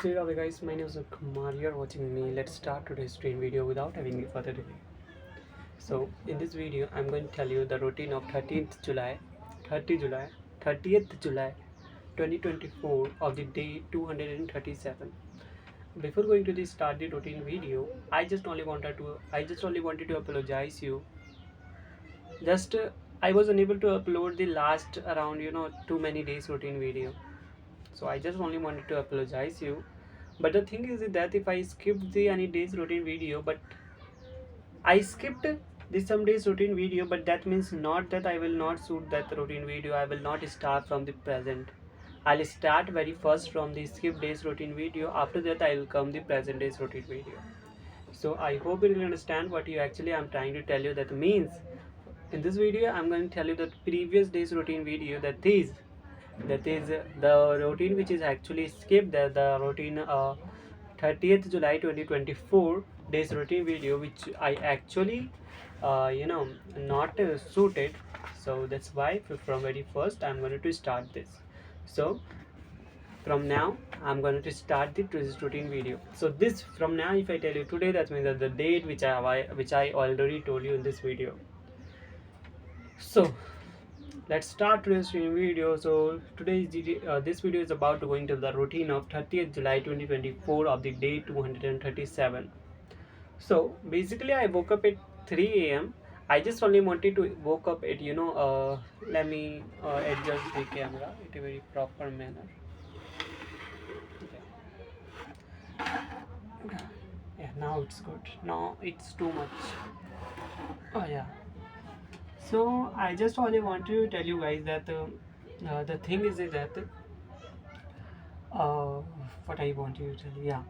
Hey Radha guys, my name is Kumar. You're watching me. Let's start today's train video without having any further delay. So in this video, I'm going to tell you the routine of 30th July, 30 July, 30th July 2024 of the day 237. Before going to the start the routine video, I just only wanted to apologize you. Just I was unable to upload the last around too many days routine video. So I just only wanted to apologize you. But the thing is that if I skipped the any days routine video, but I skipped the some days routine video, but that means not that I will not shoot that routine video. I will not start from the present. I'll start very first from the skip days routine video. After that, I will come the present days routine video. So I hope you will understand what you actually I'm trying to tell you. That means in this video, I'm going to tell you the previous days routine video. That is the routine which is actually skipped. The routine 30th July 2024 days routine video which I actually not suited. So that's why from very first I'm going to start this. So from now I'm going to start the routine video. So this from now, if I tell you today, that means that the date which I already told you in this video. So let's start today's video. So today's this video is about going to the routine of 30th July 2024 of the day 237. So basically I woke up at 3 a.m. I just only wanted to woke up at let me adjust the camera in a very proper manner. Okay. Yeah, now it's good. Now it's too much. Oh yeah. So I just only want to tell you guys that the thing is that uh, what I want you to tell you. Yeah,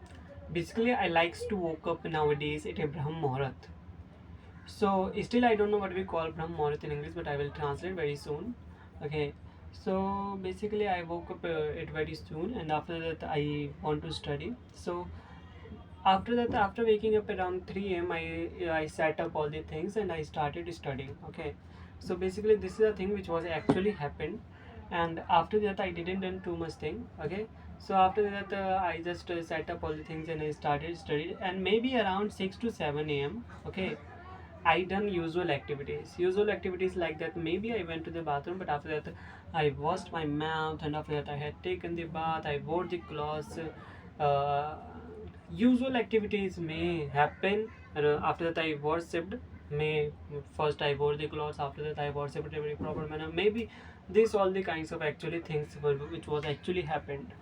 basically I likes to woke up nowadays at a Brahm Muhurat. So still I don't know what we call Brahm Muhurat in English, but I will translate very soon. Okay. So basically I woke up at very soon, and after that I want to study. So after that, after waking up around 3 a.m., I set up all the things and I started studying. Okay, so basically this is a thing which was actually happened, and after that I didn't done too much thing. Okay, so after that I just set up all the things and I started studying, and maybe around 6 to 7 a.m. Okay, I done usual activities like that. Maybe I went to the bathroom, but after that I washed my mouth, and after that I had taken the bath, I wore the clothes. Uh, Usual activities may happen, and after that I worshipped. May first I wore the clothes, after that I worshipped in a very proper manner. Maybe these all the kinds of actually things which was actually happened.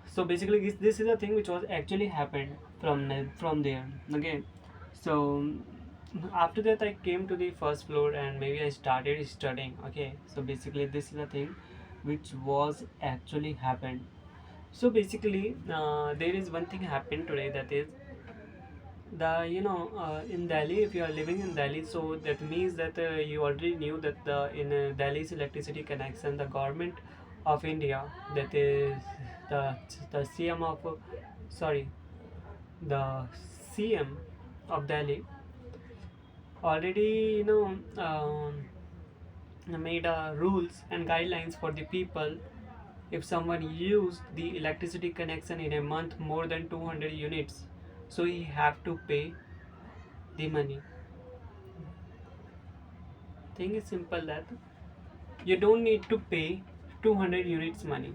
So basically this is a thing which was actually happened from there. Okay, so after that I came to the first floor and maybe I started studying. Okay, so basically this is a thing which was actually happened. So basically there is one thing happened today, that is the in Delhi. If you are living in Delhi, so that means that you already knew that in Delhi's electricity connection, the government of India, that is the the CM of sorry the CM of Delhi already made rules and guidelines for the people. If someone used the electricity connection in a month more than 200 units, so he have to pay the money. Thing is simple, that you don't need to pay 200 units money,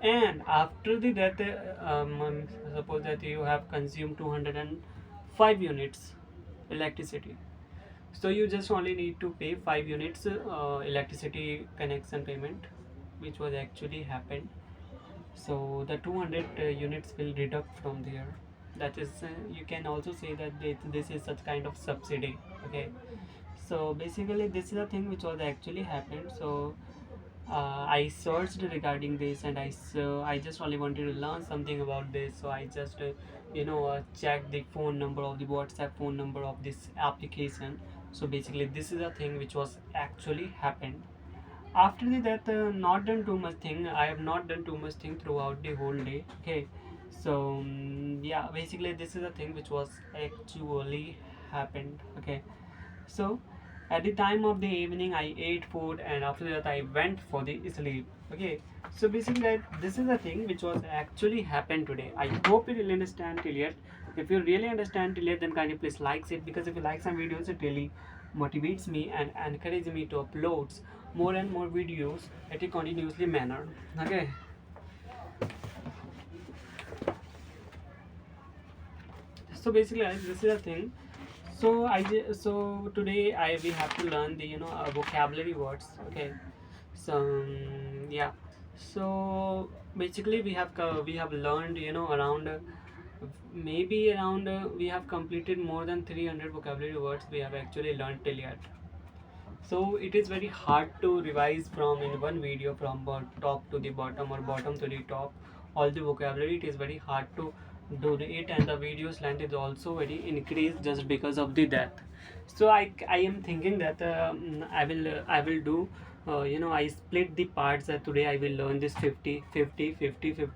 and after the that suppose that you have consumed 205 units electricity, so you just only need to pay 5 units electricity connection payment, which was actually happened. So the 200 units will deduct from there. That is you can also say that this is such kind of subsidy. Okay, so basically this is a thing which was actually happened. So I searched regarding this, and I just only wanted to learn something about this. So I just checked the phone number of the WhatsApp phone number of this application. So basically this is a thing which was actually happened. After that not done too much thing. I have not done too much thing throughout the whole day. Okay, so yeah, basically this is a thing which was actually happened. Okay, so At the time of the evening, I ate food, and after that, I went for the sleep. Okay, so basically, this is the thing which was actually happened today. I hope you really understand till yet. If you really understand till yet, then kindly please like it, because if you like some videos, it really motivates me and encourages me to upload more and more videos at a continuously manner. Okay. So basically, guys, this is the thing. So today I we have to learn the vocabulary words. Okay. So yeah. So basically we have learned around maybe around we have completed more than 300 vocabulary words we have actually learned till yet. So it is very hard to revise from in one video from top to the bottom or bottom to the top all the vocabulary. It is very hard to do it, and the video's length is also very increased just because of the that. So I am thinking that I will do I split the parts that today I will learn this 50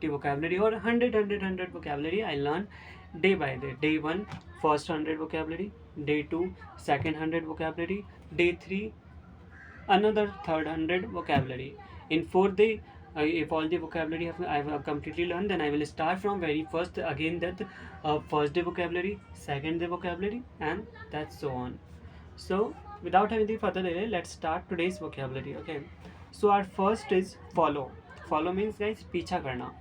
vocabulary, or 100 vocabulary I learn day by day. Day 1, first 100 vocabulary. Day 2, second 100 vocabulary. Day 3, another third 100 vocabulary. In fourth day, if all the vocabulary I have completely learned, then I will start from very first again, that first day vocabulary, second day vocabulary, and that's so on. So without any further delay, let's start today's vocabulary. Okay, so our first is follow. Follow means, guys, पीछा करना.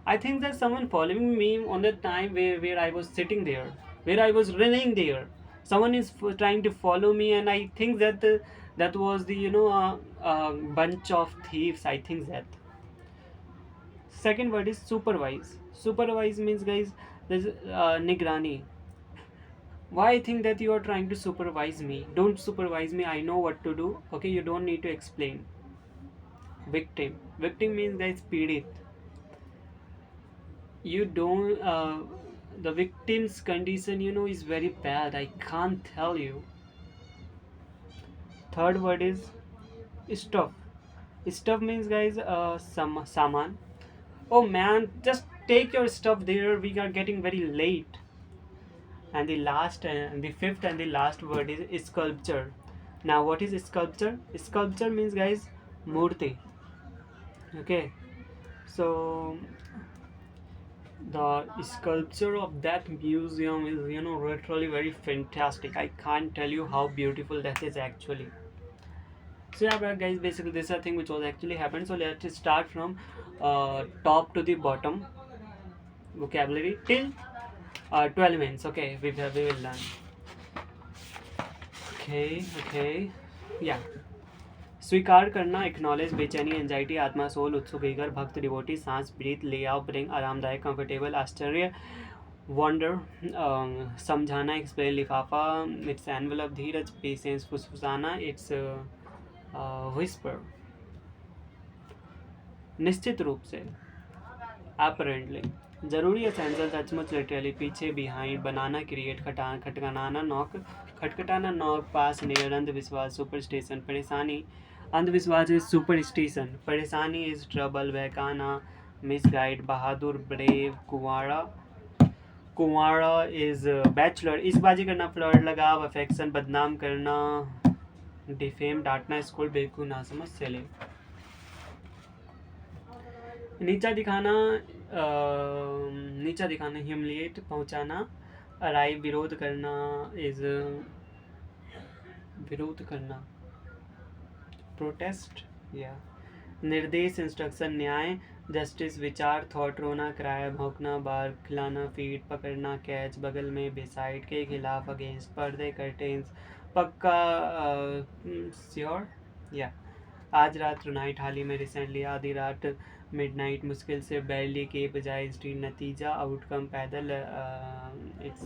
I think that someone following me on the time where I was sitting there, where I was running there. Someone is trying to follow me, and I think that that was the bunch of thieves. I think that. Second word is supervise. Supervise means, guys, there's nigrani. Why I think that you are trying to supervise me? Don't supervise me. I know what to do. Okay, you don't need to explain. Victim. Victim means, guys, पीड़ित. You don't the victim's condition is very bad. I can't tell you. Third word is stuff. Stuff means, guys, some saman. Oh man, just take your stuff there, we are getting very late. And the fifth and the last word is sculpture. Now what is sculpture? Sculpture means, guys, murti. Okay, so the sculpture of that museum is literally very fantastic. I can't tell you how beautiful that is actually. So yeah, but guys, basically this is a thing which was actually happened. So let's start from top to the bottom vocabulary till 12 minutes. Okay, we will learn. Okay, yeah. स्वीकार करना, acknowledge, बेचैनी, anxiety, आत्मा, soul, उत्सुक, eager, भक्त, devotee, सांस, breathe, ले आओ, bring, आरामदायक, कंफर्टेबल, आश्चर्य, वंडर, समझाना, एक्सप्लेन, लिफाफा, इट्स एनवलप, धीरज, पेशेंस, फुसफुसाना, इट्स विस्पर. निश्चित रूप से, अपरेंटली. जरूरी, एसेंशियल, सचमुच, लिटरली, पीछे, बिहाइंड, बनाना, क्रिएट, खटखटाना, नॉक, खटखटाना, नॉक, पास, नियर, अंधविश्वास, सुपरस्टिशन, परेशानी. अंधविश्वास इज सुपरस्टिशन. परेशानी इज ट्रबल. बहकाना, मिसगाइड, बहादुर, ब्रेव, कुंवारा. कुंवारा इज बैचलर. इसबाजी करना, फ्लर्ट, लगाव, अफेक्शन, बदनाम करना, डिफेम, डांटना, स्कूल, बेवकूफ, नासमझ, सेले. नीचा दिखाना, नीचा दिखाना, ह्यूमिलिएट, पहुंचाना. अराइव, विरोध करना, इज विरोध करना, प्रोटेस्ट या. निर्देश, इंस्ट्रक्शन, न्याय, जस्टिस, विचार, थॉट, रोना, क्राई, भौंकना, बार, खिलाना, फीड, पकड़ना, कैच, बगल में, बेसाइड, के खिलाफ, अगेंस्ट, पर्दे, कर्टेन्स, पक्का, श्योर या. आज रात, नाइट, हाल ही में, रिसेंटली, आधी रात, मिडनाइट, मुश्किल से, बैरली, के बजाय, स्ट्रीट, नतीजा, आउटकम, पैदल, इट्स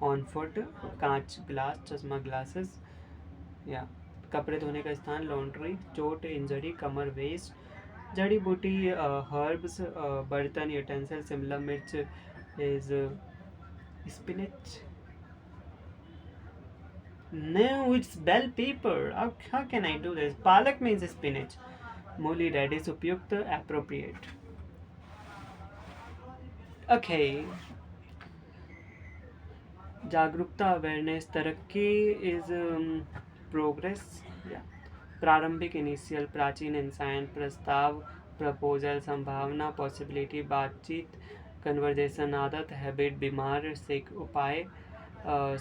ऑन फुट, कांच, ग्लास, चश्मा, ग्लासेस या. कपड़े धोने का स्थान, लॉन्ड्री. चोट, इंजरी, कमर, वेस्ट. जड़ी बूटी, हर्ब्स, बर्तन, यूटेंसिल, शिमला मिर्च is spinach. No, it's bell pepper. How can I do this? Palak means spinach. Muli, radish, उपयुक्त, appropriate. Okay. जागरूकता, awareness, तरक्की is प्रोग्रेस या प्रारंभिक इनिशियल प्राचीन इंसान प्रस्ताव प्रपोजल संभावना पॉसिबिलिटी बातचीत कन्वर्जेशन आदत हैबिट बीमार सिक उपाय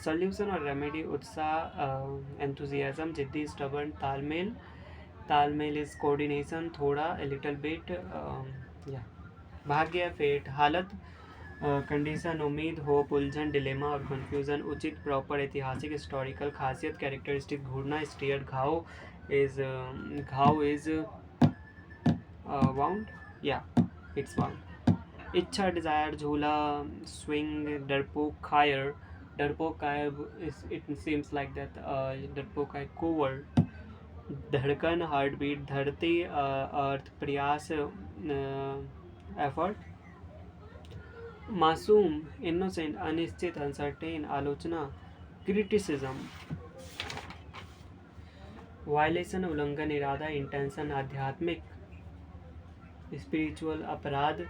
सॉल्यूशन और रेमेडी उत्साह एंथुजियाज्म जिद्दी स्टबर्न तालमेल तालमेल इज कोऑर्डिनेशन थोड़ा a little bit या भाग्य फेट हालत कंडीशन उम्मीद होप उलझन डिलेमा और कन्फ्यूजन उचित प्रॉपर ऐतिहासिक हिस्टोरिकल खासियत कैरेक्टरिस्टिक घूरना स्टीयर घाव इज वाउंड या इट्स वाउंड इच्छा डिजायर झूला स्विंग डरपोक कायर इट सीम्स लाइक दैट डरपोक काय कोवर धड़कन हार्ट बीट धरती अर्थ प्रयास एफर्ट मासूम इनोसेंट अनिश्चित अनसर्टेन आलोचना क्रिटिसिज्म वायलेशन उल्लंघन इरादा इंटेंशन आध्यात्मिक स्पिरिचुअल अपराध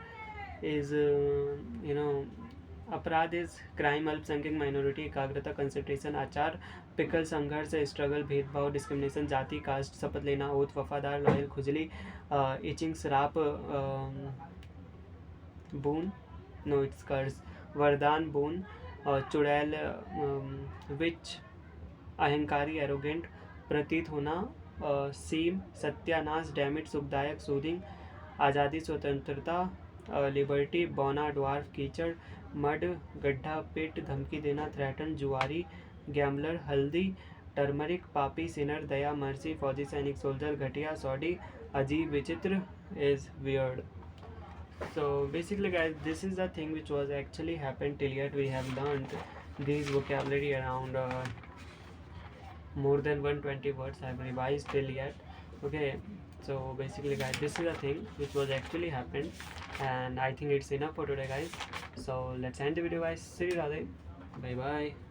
इज अपराध इज क्राइम अल्पसंख्यक माइनॉरिटी एकाग्रता कंसंट्रेशन आचार पिकल संघर्ष स्ट्रगल भेदभाव डिस्क्रिमिनेशन जाति कास्ट शपथ लेना ओथ वफादार लॉयल खुजली इचिंग श्राप बून नो इट्स कर्स वरदान बून चुड़ैल विच अहंकारी एरोगेंट प्रतीत होना सीम सत्यानाश डैमिट सुखदायक सूदिंग आज़ादी स्वतंत्रता लिबर्टी बौना ड्वार्फ कीचड़ मड गड्ढा पिट धमकी देना थ्रेटन जुआरी गैम्बलर हल्दी टर्मरिक पापी सिनर दया मर्सी फौजी सैनिक सोल्जर घटिया सॉडी अजीब विचित्र is weird. So basically guys, this is the thing which was actually happened till yet. We have learned these vocabulary around more than 120 words. I have revised till yet. Okay, so basically guys, this is the thing which was actually happened, and I think it's enough for today guys. So let's end the video guys. See you Radhe. Bye bye.